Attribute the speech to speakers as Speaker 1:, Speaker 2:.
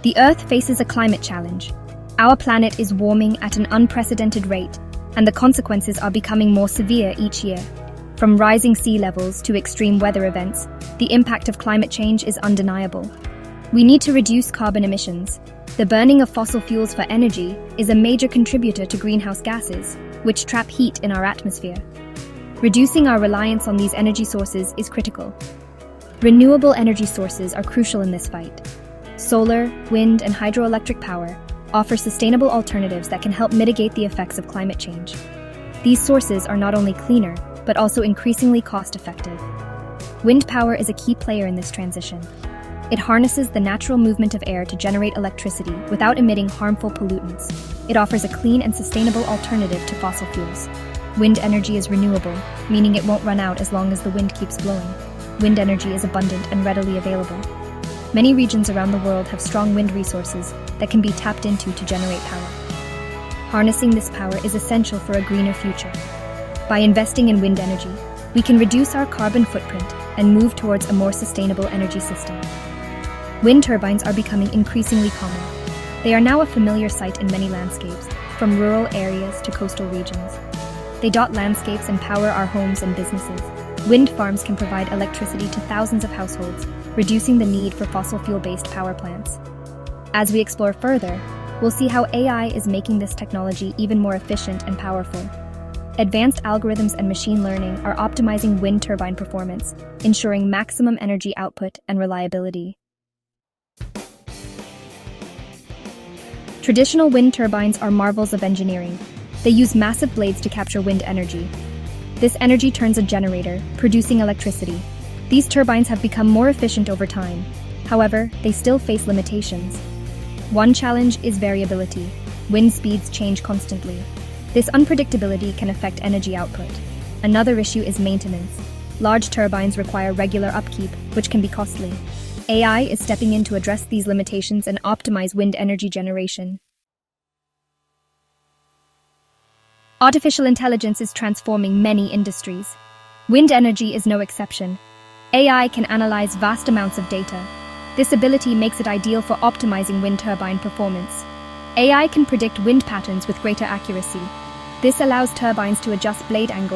Speaker 1: The Earth faces a climate challenge. Our planet is warming at an unprecedented rate, and the consequences are becoming more severe each year. From rising sea levels to extreme weather events, the impact of climate change is undeniable. We need to reduce carbon emissions. The burning of fossil fuels for energy is a major contributor to greenhouse gases, which trap heat in our atmosphere. Reducing our reliance on these energy sources is critical. Renewable energy sources are crucial in this fight. Solar, wind, and hydroelectric power offer sustainable alternatives that can help mitigate the effects of climate change. These sources are not only cleaner, but also increasingly cost-effective. Wind power is a key player in this transition. It harnesses the natural movement of air to generate electricity without emitting harmful pollutants. It offers a clean and sustainable alternative to fossil fuels. Wind energy is renewable, meaning it won't run out as long as the wind keeps blowing. Wind energy is abundant and readily available. Many regions around the world have strong wind resources that can be tapped into to generate power. Harnessing this power is essential for a greener future. By investing in wind energy, we can reduce our carbon footprint and move towards a more sustainable energy system. Wind turbines are becoming increasingly common. They are now a familiar sight in many landscapes, from rural areas to coastal regions. They dot landscapes and power our homes and businesses. Wind farms can provide electricity to thousands of households, reducing the need for fossil fuel-based power plants. As we explore further, we'll see how AI is making this technology even more efficient and powerful. Advanced algorithms and machine learning are optimizing wind turbine performance, ensuring maximum energy output and reliability. Traditional wind turbines are marvels of engineering. They use massive blades to capture wind energy. This energy turns a generator, producing electricity. These turbines have become more efficient over time. However, they still face limitations. One challenge is variability. Wind speeds change constantly. This unpredictability can affect energy output. Another issue is maintenance. Large turbines require regular upkeep, which can be costly. AI is stepping in to address these limitations and optimize wind energy generation. Artificial intelligence is transforming many industries. Wind energy is no exception. AI can analyze vast amounts of data. This ability makes it ideal for optimizing wind turbine performance. AI can predict wind patterns with greater accuracy. This allows turbines to adjust blade angles